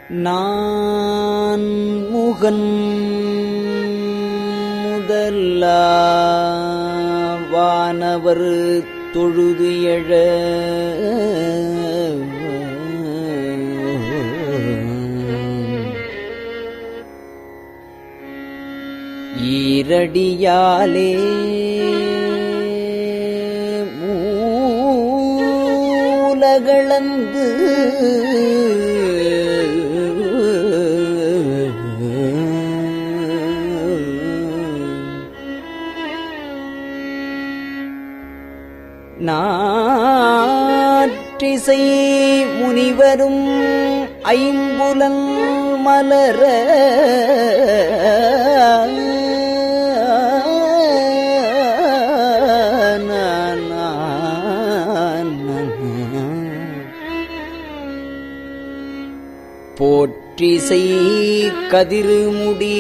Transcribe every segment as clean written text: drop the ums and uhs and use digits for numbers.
நான் முகன் முதலா வானவர் தொழுது எழ ஈரடியாலே மூலகளந்து நாற்றிசை முனிவரும் ஐம்புலன் மலர போற்றிசை கதிர்முடி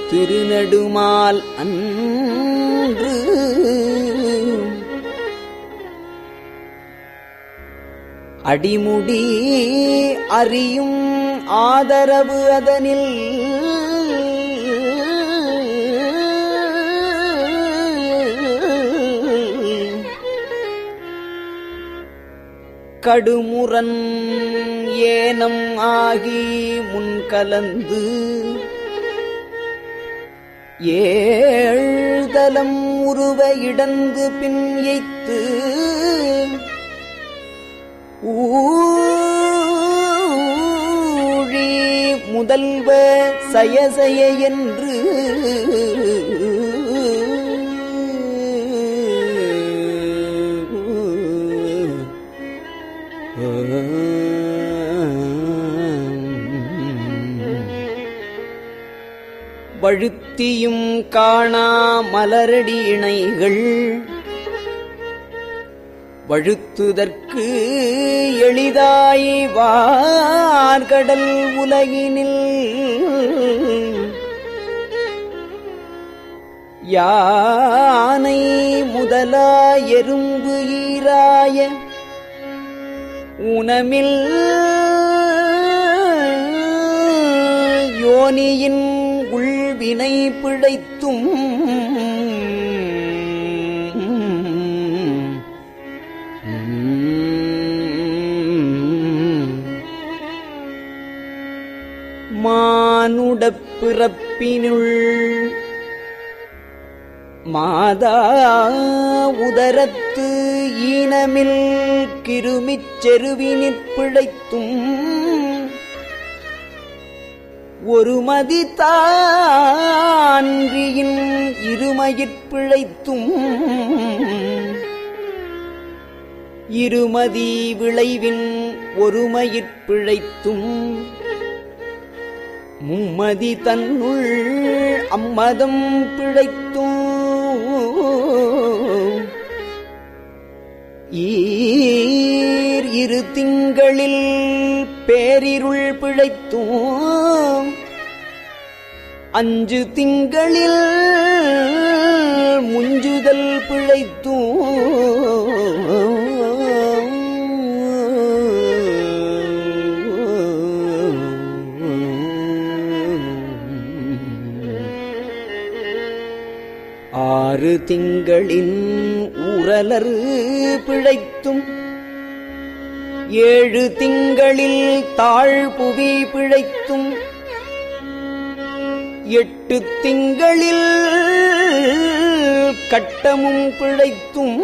திருநெடுமால் அன்று அடிமுடி அறியும் ஆதரவு அதனில் கடுமுரண் ஏனம் ஆகி முன்கலந்து ஏழ்தலம் உருவ இடந்து பின் எய்த்து ஊழி முதல்வ சயசய என்று வழுத்தியும் காணா மலரடி இணைகள் வழுத்துதற்கு எளிதாய் வார்கடல் உலகினில் யானை முதலா எறும்பு ஈராய உணமில் யோனியின் உள்வினை பிழைத்தும் மானுடப் பிறப்பினுள் மாதா உதரத்து ஈனமில் கிருமிச் செருவினிற் பிழைத்தும் ஒருமதி தான்றியின் இருமயிற் பிழைத்தும் இருமதி விளைவின் ஒருமயிற் பிழைத்தும் மும்மதி தன்னுள் அம்மதம் பிழைத்தும் இரு திங்களில் பேரிருள் பிழைத்தும் 5 திங்களில் முஞ்சுதல் பிழைத்தும் ஆறு திங்களின் ஊரலர் பிழைத்தும் 7 திங்களில் தாழ்புவி பிழைத்தும் 8 திங்களில் கட்டமும் பிழைத்தும்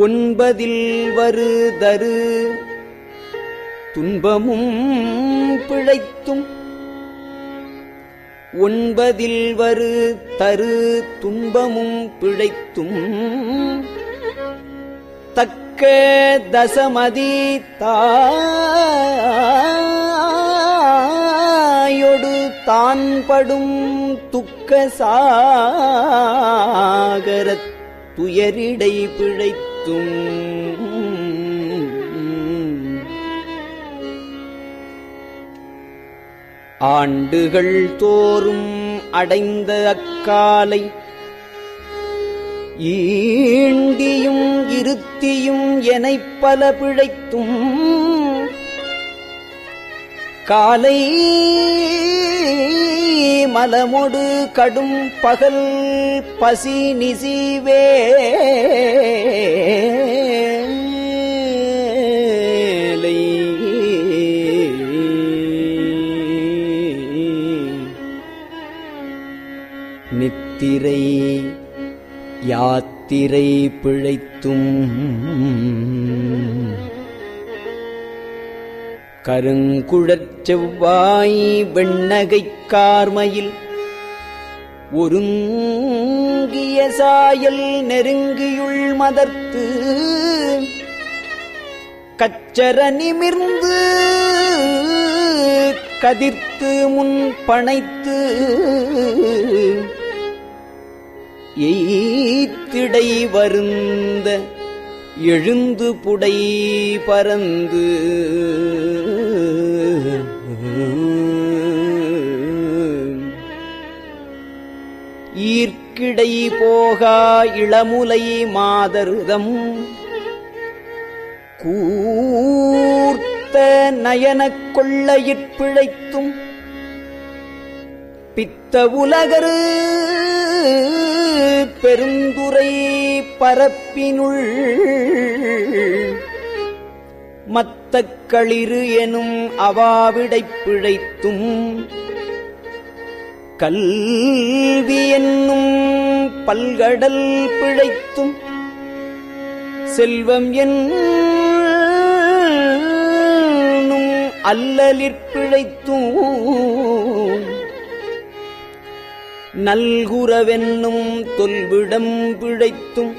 9 வருதரு துன்பமும் பிழைத்தும் 9 வரு தரு துன்பமும் பிழைத்தும் தக்க தசமதி தாயொடு தான் படும் துக்க சாகரத் துயரிடை பிழைத்தும் ஆண்டுகள் தோறும் அடைந்த அக்காலை ஈண்டியும் இருத்தியும் எனைப் பல பிழைத்தும் காலை மலமொடு கடும் பகல் பசி நிசிவே நித்திரை யாத்திரை பிழைத்தும் கருங்குழற் செவ்வாய் வெண்ணகைக் கார்மையில் ஒருங்கிய சாயல் நெருங்கியுள் மதர்த்து கச்சர நிமிர்ந்து கதிர்த்து முன் பனைத்து எய்திடை வருந்த எழுந்து புடை பரந்து ஈர்க்கிடை போகா இளமுலை மாதர்தம் கூர்த்த நயனக் கொள்ளையிற் பிழைத்தும் பித்த உலகரு பெருந்துரை பரப்பினுள் மத்தக் களிறு எனும் அவாவிடைப் பிழைத்தும் கல்வி என்னும் பல்கடல் பிழைத்தும் செல்வம் என்னும் அல்லலிற் பிழைத்தும் நல்குரவென்னும் தொல்விடம் பிழைத்தும்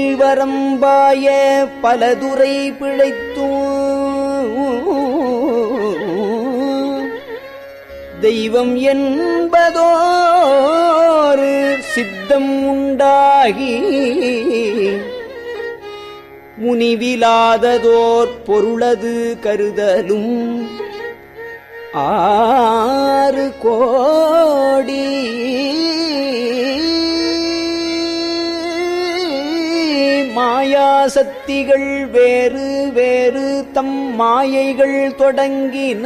புல்வரம்பாய பலதுரை பிழைத்தும் தெய்வம் என்பதோர் சித்தம் உண்டாகி முனிவிலாததோர் பொருளது கருதலும் 6 கோடி மாயாசக்திகள் வேறு வேறு தம் மாயைகள் தொடங்கின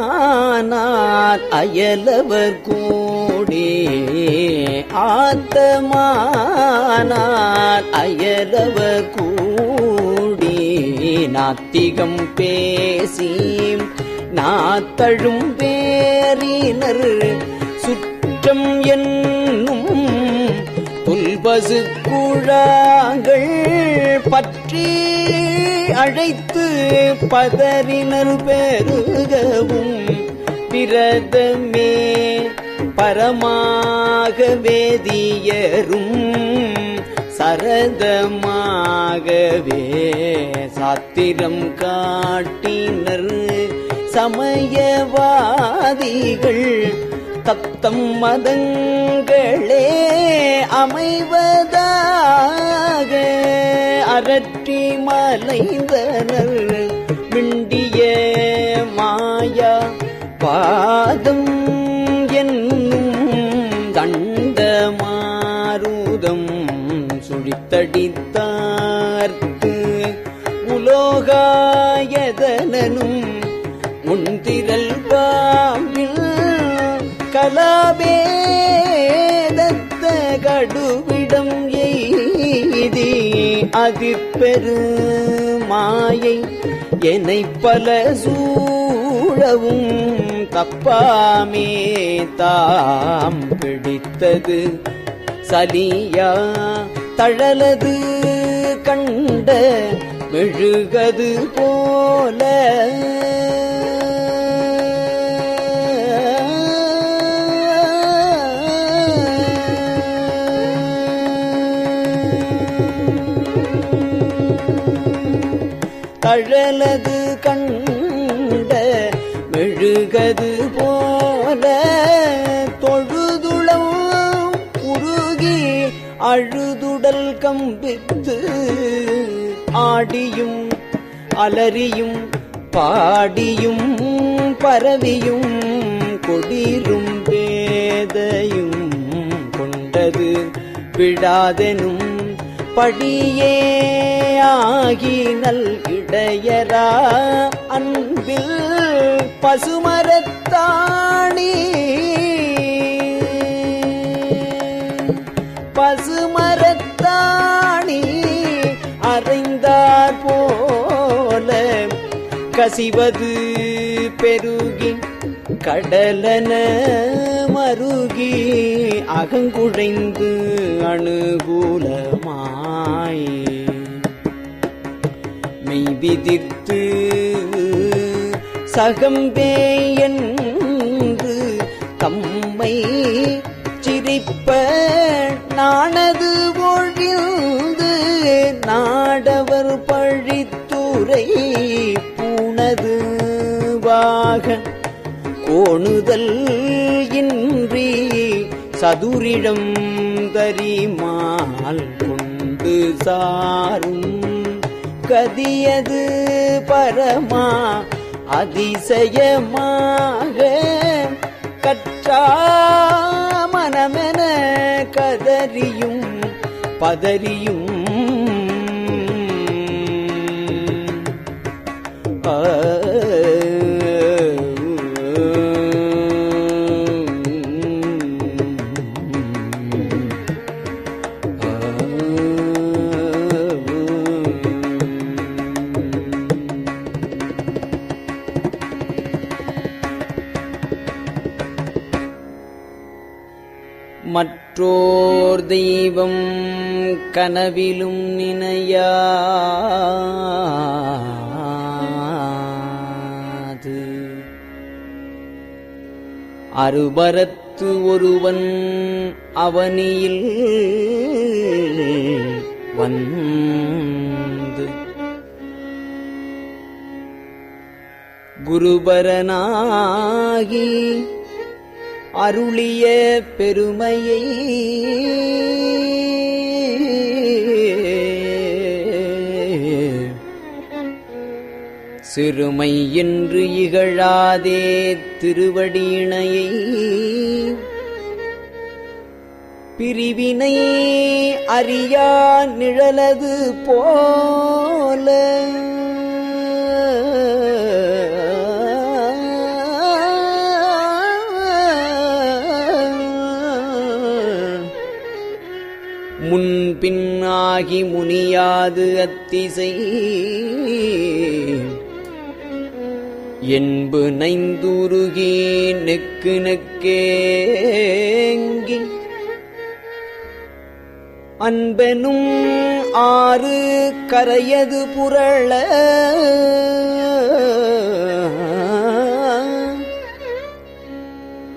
ஆத்தமானார் அயலவர் கூடி ஆத்தமானார் அயலவர் கூடி நாத்திகம் பேசி நாத்தழும் பேரினர் சுற்றம் என்னும் புல்பசு குழாங்கள் பற்றி அழைத்து பதறினர் பெருகவும் பிரதமே பரமாக வேதியரும் சரதமாகவே சாத்திரம் காட்டினர் சமயவாதிகள் தத்தம் மதங்களே அமைவதாக அரற்றி மலைந்தனர் விண்டிய மாயா பாதம் என்னும் தண்ட மாருதம் சுழித்தடித்தார்க்கு உலோகாயதனும் முன்திரல் பாம்பில் கலாபேதத்த கடுவிடம் எய்தி அதிர்பெரு மாயை என்னை பல சூழவும் தப்பாமே தாம் பிடித்தது சலியா தழலது கண்ட மெழுகது போல தழலது கண்ட மெழுகது போல தொழுதுளம் அழுதுடல் கம்பித்து ஆடியும் அலறியும் பாடியும் பரவியும் கொடிரும் வேதையும் கொண்டது விடாதெனும் படியே ஆகி நல் இடையரா அன்பில் பசுமரத்தாணி பசுமரத்தாணி அறைந்தார் போல கசிவது பெருகி கடலன மருகி அகங்குழைந்து அனுகூலமாய் மெய்விதித்து சகம்பே என்று தம்மை சிரிப்ப நாணது ஒழிந்து நாடவர் பழித்துரை பூணது வாக கோணுதல் இன்றி சதுரிடம் தரிமால் கொண்டு சாரும் கதியது பரமா அதிசயமாக கற்றா மனமென கதறியும் பதறியும் மற்றோர் தெய்வம் கனவிலும் நினையாது அருபரத்து ஒருவன் அவனியில் வந்து குருபரனாகி அருளிய பெருமையை சிறுமை என்று இகழாதே திருவடியினையை பிரிவினை அறியா நிழலது போல முன்பின்னாகி முனியாது அத்திசை என்பு நைந்துருகி நெக்கு நெக்கேங்கி அன்பெனும் ஆறு கரையது புரள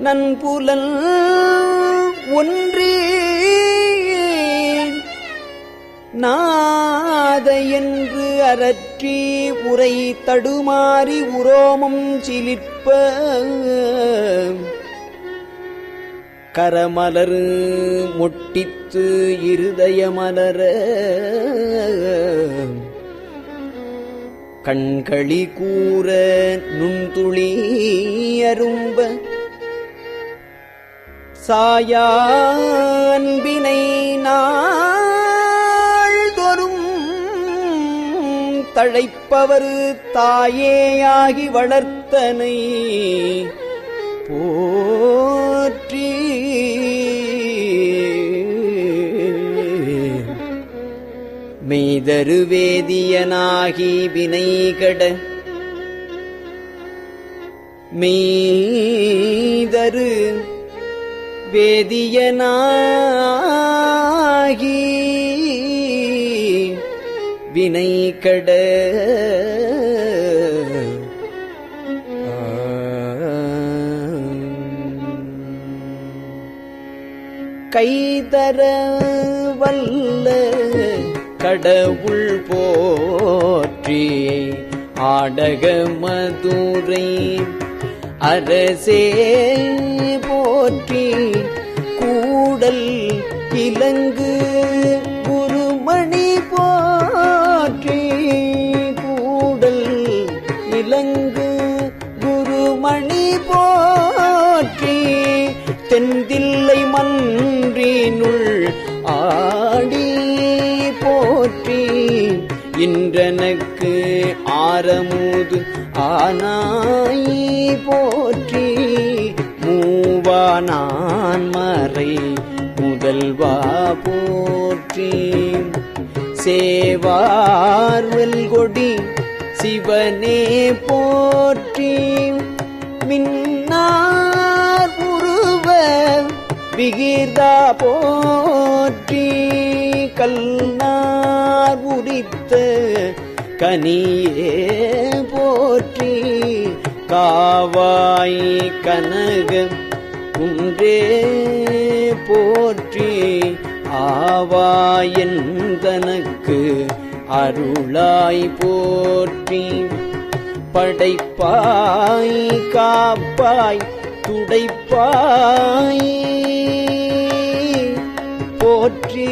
நன்புலன் ஒன்றி நாத என்று அரற்றி உரை தடுமாறி உரோமம் சிலிர்ப்ப கரமலர் மொட்டித்து இருதயமலர கண்களி கூற நுண்துளி அரும்ப சாயான்பினை நாள்தொறும் தழைப்பவர் தாயேயாகி வளர்த்தனை போற்றி மெய்தரு வேதியனாகி வினைகட மெய்தரு வேதியனாகி வினைகட கைதர வல்ல கடவுள் போற்றி ஆடக மதுரை அரசே போற்றி கூடல் இலங்கு குருமணி போற்றி கூடல் இலங்கு குருமணி போற்றி தெந்தில்லை மன்றினுள் ஆடி போற்றி இன்றனக்கு ஆரமுது ஆனாய் போற்றி மூவானான் மறை முதல்வா போற்றி சேவார்வெல் கொடி சிவனே போற்றி மின்னார் உருவ விகிர்தா போற்றி கல்நார் உரித்த கனியே போற்றி காவாய் கனக குன்றே போற்றி ஆவாயந்தனக்கு அருளாய் போற்றி படைப்பாய் காப்பாய் துடைப்பாய் போற்றி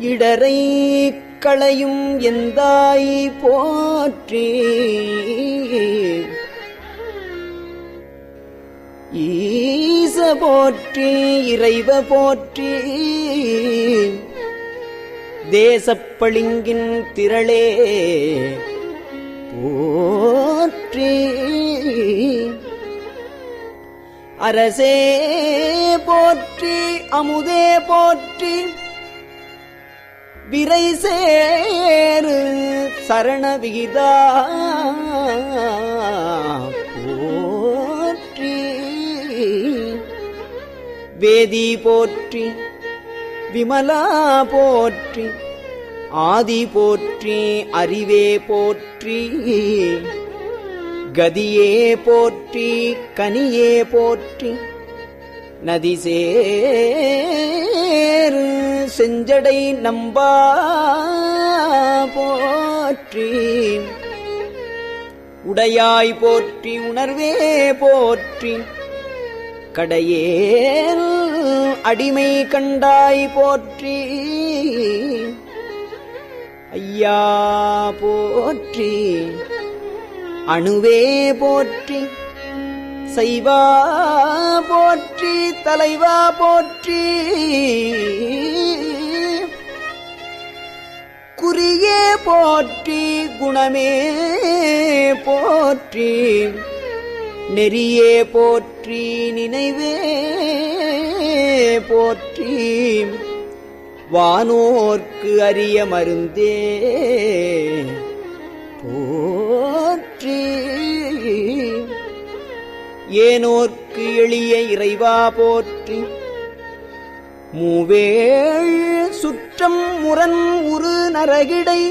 இடரை களையும் எந்தாய் போற்றி ஈச போற்றி இறைவ போற்றி தேசப்பளிங்கின் திரளே போற்றி அரசே போற்றி அமுதே போற்றி விரை சேரு சரண விகிதா போற்றி வேதி போற்றி விமலா போற்றி ஆதி போற்றி அறிவே போற்றி கதியே போற்றி கனியே போற்றி நதிசேரு செஞ்சடை நம்பா போற்றி உடையாய் போற்றி உணர்வே போற்றி கடையேல் அடிமை கண்டாய் போற்றி ஐயா போற்றி அணுவே போற்றி சைவா போற்றி தலைவா போற்றி குறியே போற்றி குணமே போற்றி நெறியே போற்றி நினைவே போற்றி வானோர்க்கு அரிய மருந்தே போற்றி ஏனோர்க்கு எளிய இறைவா போற்றி மூவேள் சுற்றம் முரண் உரு நரகிடை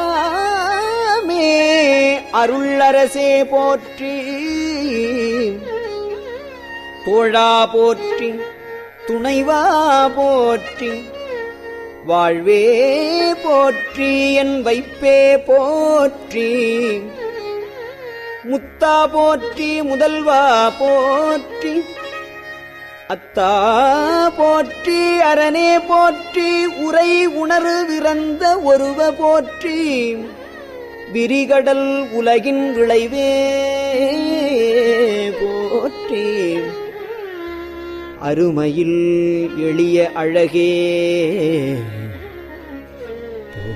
ஆழாமே அருளரசே போற்றி தோழா போற்றி துணைவா போற்றி வாழ்வே போற்றி என் வைப்பே போற்றி முத்தா போற்றி முதல்வா போற்றி அத்தா போற்றி அரணே போற்றி உரை உணரு விரந்த ஒருவ போற்றி விரிகடல் உலகின் விளைவே போற்றி அருமையில் எளிய அழகே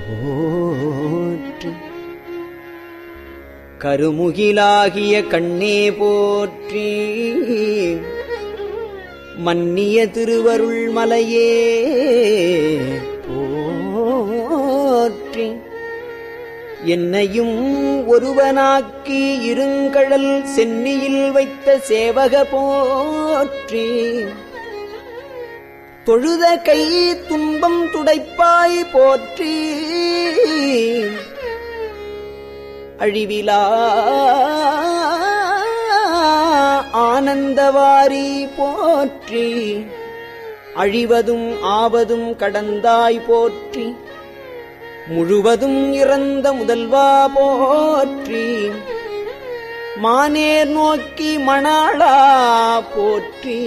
போற்றி கருமுகிலாகிய கண்ணே போற்றி மன்னிய திருவருள் மலையே போற்றி என்னையும் ஒருவனாக்கி இருங்கழல் சென்னியில் வைத்த சேவக போற்றி தொழுத கை துன்பம் துடைப்பாய் போற்றி அழிவிலா ஆனந்தவாரி போற்றி அழிவதும் ஆவதும் கடந்தாய் போற்றி, முழுவதும் இறந்த முதல்வா போற்றி, மானேர் நோக்கி மணாளா போற்றி,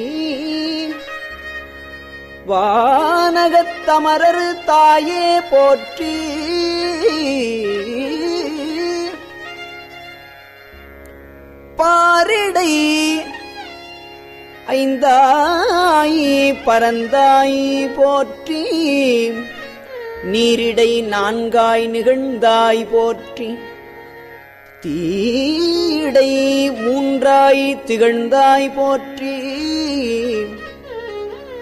வானகத்தமரர் தாயே போற்றி, பாரிடை ஐந்தாய் பரந்தாய் போற்றி, நீரிடை நான்காய் நிகழ்ந்தாய் போற்றி, தீடை மூன்றாய் திகழ்ந்தாய் போற்றி,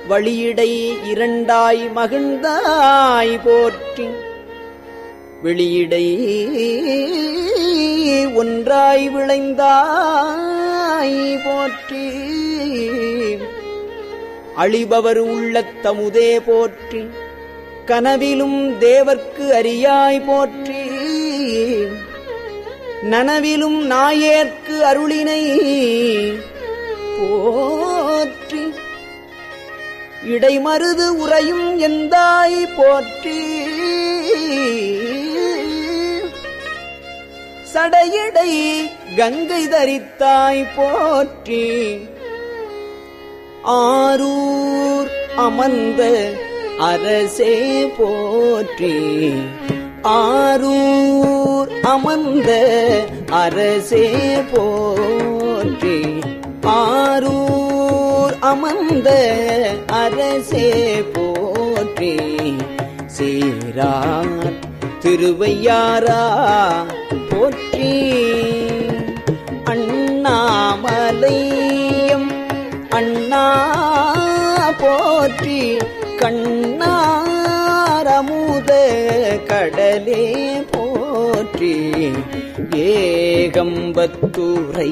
வழியிடை இரண்டாய் மகிழ்ந்தாய் போற்றி, வெளியிடை ஒன்றாய் விளைந்தாய் போற்றி, அழிபவர் உள்ளத்தமுதே போற்றி, கனவிலும் தேவர்க்கு அறியாய் போற்றி, நனவிலும் நாயேற்கு அருளினை போற்றி, இடைமருது உறையும் எந்தாய் போற்றி, சடையடை கங்கை தரித்தாய் போற்றி, ஆரூர் அமர்ந்த அரசே போற்றி, ஆரூர் அமர்ந்த அரசே போற்றி, ஆரூர் அமர்ந்த அரசே போற்றி, சீரார் திருவையாரா போற்றி, அண்ணாமலையம் அண்ணா போற்றி, கண்ணாரமுத கடலே போற்றி, ஏகம்பத்துரை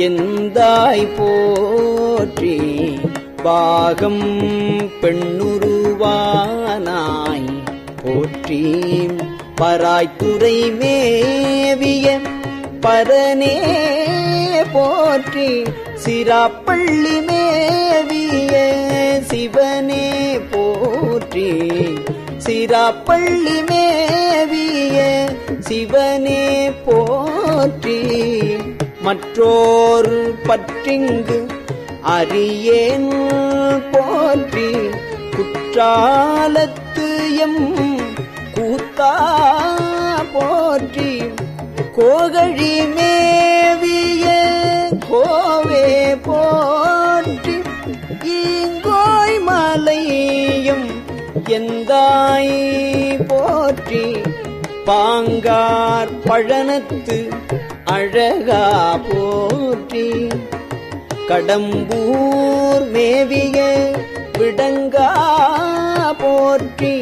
எந்தாய் போற்றி, பாகம் பெண்ணுருவானாய் போற்றி, பராய்த்துறை மேவிய பரனே போற்றி, சிராப்பள்ளி மேவிய சிவனே போற்றி, சிராப்பள்ளி மேவிய சிவனே போற்றி, மற்றோர் பற்றிங்கு அறியேன் போற்றி, குற்றாலத்து எம் கூத்தா போற்றி, கோகழி மேவிய கோவே போற்றி, ஈங்கோய் மலையும் எந்தாய் போற்றி, பாங்கார் பழனத்து அழகா போற்றி, கடம்பூர் மேவிய விடங்கா போற்றி,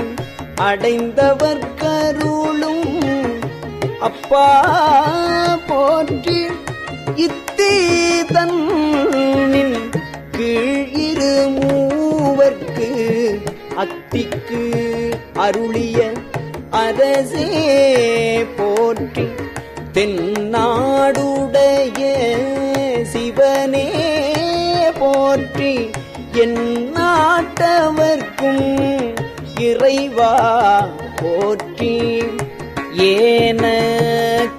அடைந்தவர் கருளும் அப்பா போற்றி, இத்தீதன்னின் கீழ் இரு மூவர்க்கு அத்திக்கு அருளிய அரசே போற்றி, தென்னாடுடைய சிவனே போற்றி, என் நாட்டவர்க்கும் இறைவா போற்றி, ஏன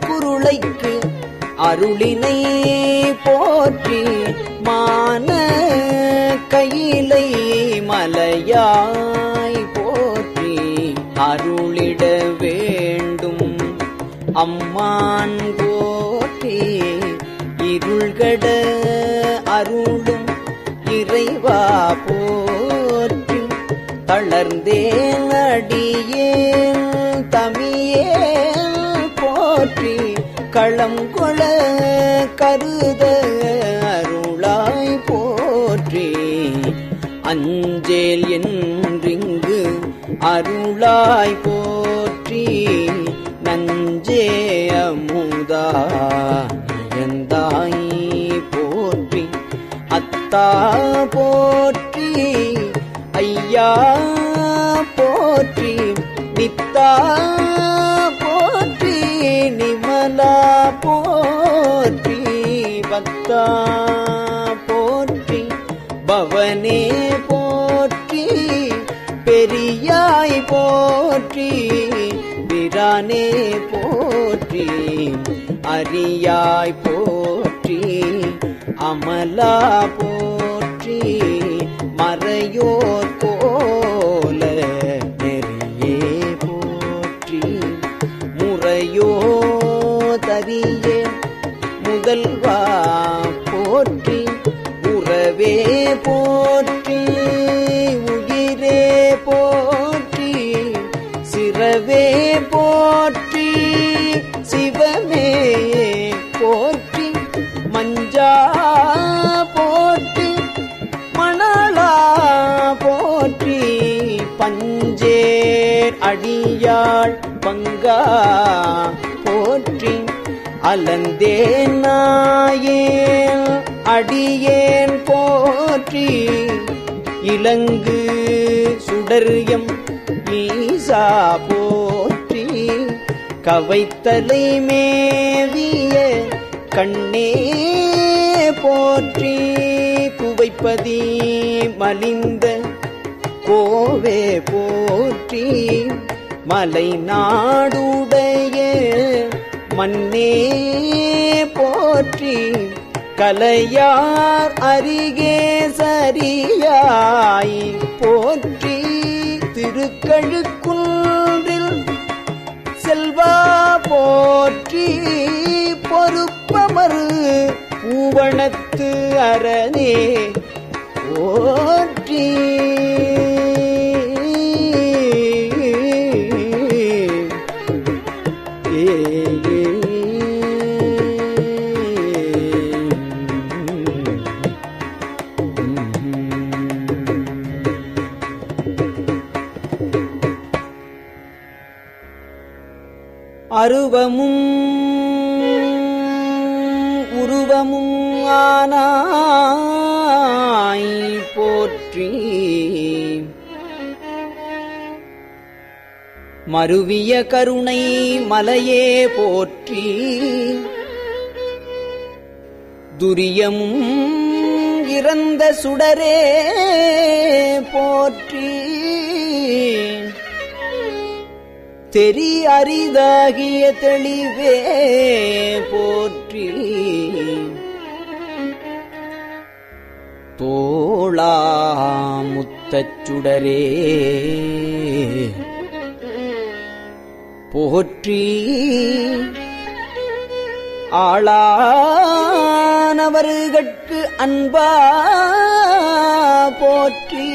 குருளைக்கு அருளினை போற்றி, மான கையிலை மலையாய் போற்றி, அருளிட வேண்டும் அம்மான் போற்றி, இருள்கட அருளும் இறைவா போற்றி, தளர்ந்தேன் அடியேன் தமியேன் போற்றி, களங்கொள கருத அருளாய் போற்றி, அஞ்சேல் என்றிங்கு அருளாய் போற்றி, நஞ்சே அமுதா நிகழ்ந்தாய் போற்றி, அத்தா போற்றி, ஐயா போற்றி, நித்தா போற்றி, நிமலா போற்றி, பத்தா போற்றி, பவனே போற்றி, பெரியாய் போற்றி பிரானே போற்றி அரியாய் போற்றி அமலா போற்றி மறையோர் கோல நெறியே போற்றி முறையோ தரியே முதல்வா போற்றி உறவே போற்றி உயிரே போற்றி சிறவே போற்றி சிவமே போற்றி மஞ்சா போற்றி மணலா போற்றி பஞ்சேர் அடியாள் பங்கா போற்றி அலந்தேன் நாயேன் அடியேன் போற்றி இலங்கு சுடர்யம் ஈசா போற்றி கவைத்தலை மேவிய கண்ணே போற்றி குவைப்பதி மலிந்த கோவே போற்றி மலை நாடுடைய மன்னே போற்றி கலையார் அருகே சரியாய் போற்றி திருக்கழுக்குன்றில் செல்வா போற்றி பொறுப்பமரு பூவணத்து அரணே போற்றி அருவமும் உருவமும் ஆனாய் போற்றி மருவிய கருணை மலையே போற்றி துரியமும் இறந்த சுடரே போற்றி தெரி அரிதாகிய தெளிவே போற்றி தோளாமுத்தச் சுடரே போற்றி ஆளானவர்கட்கு அன்பா போற்றி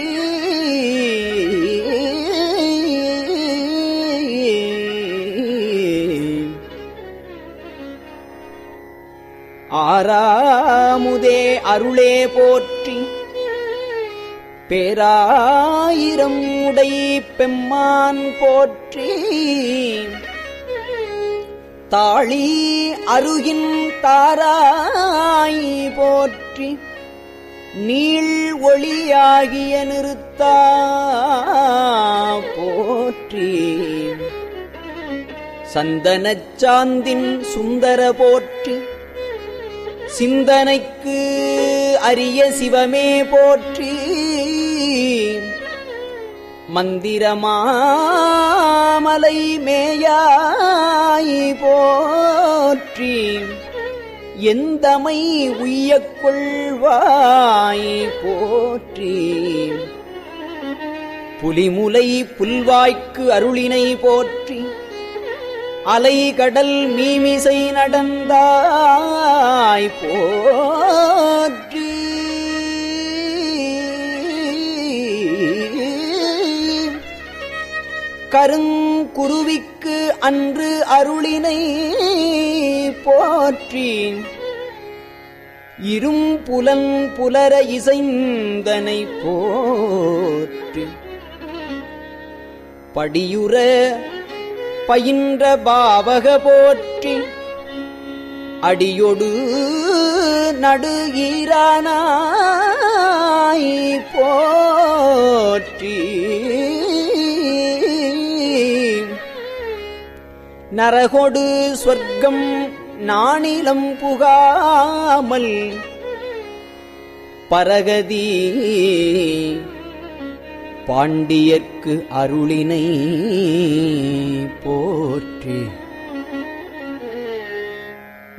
ஆறாமுதே அருளே போற்றி பேராயிரம் உடை பெம்மான் போற்றி தாளி அருகின் தாராய் போற்றி நீள் ஒளியாகிய நிறுத்தா போற்றி சந்தனச் சாந்தின் சுந்தர போற்றி சிந்தனைக்கு அரிய சிவமே போற்றி மந்திரமாமலை மேயாய் போற்றி எந்தமை உய்யக் கொள்வாய் போற்றி புலிமுலை புல்வாய்க்கு அருளினை போற்றி அலைகடல் மீமிசை நடந்தாய் போற்றி கருங்குருவிக்கு அன்று அருளினை போற்றி இரும்புலன் புலர இசைந்தனை போற்றி படியுற பயின்ற பாவக போற்றி அடியொடு நடுகிறானாய் போற்றி நரகொடு சொர்க்கம் நாணிலம் புகாமல் பரகதி பாண்டியர்க்கு அருளினை போற்றி.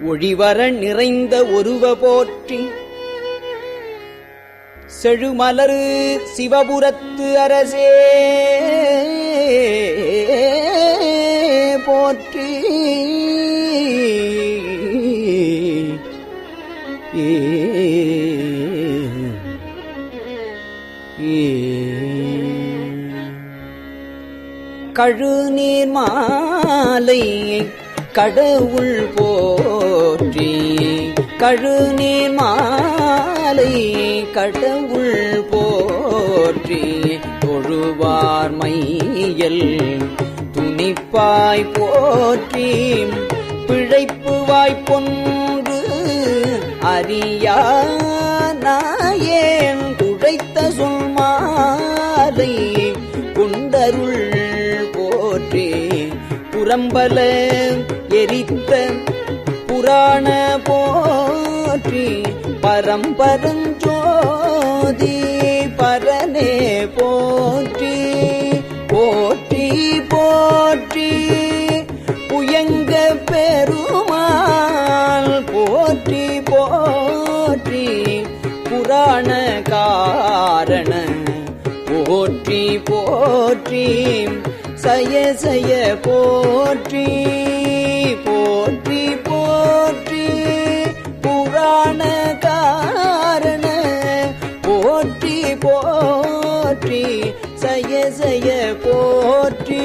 ஒழிவர நிறைந்த ஒருவ போற்றி. செழுமலரு சிவபுரத்து அரசே போற்றி. கழுநீர் மாலை கடவுள் போற்றி. கழுநீர் மாலை கடவுள் போற்றி. தொழுவார் மையல் துணிப்பாய் போற்றி. பிழைப்பு வாய்ப்பொன்று அறியா நாயேன் குழைத்த சொல்மாலை குண்டருள் போற்றி. புறம்பல எரித்த புராண போற்றி. பரம்பரஞ்சோதி பரனே போற்றி. போற்றி போற்றி புயங்க பெருமாள் போற்றி. போற்றி புராண காரண போற்றி. போற்றி சய சய போற்றி. போற்றி போற்றி புராண காரண போற்றி. போற்றி சய சய போற்றி.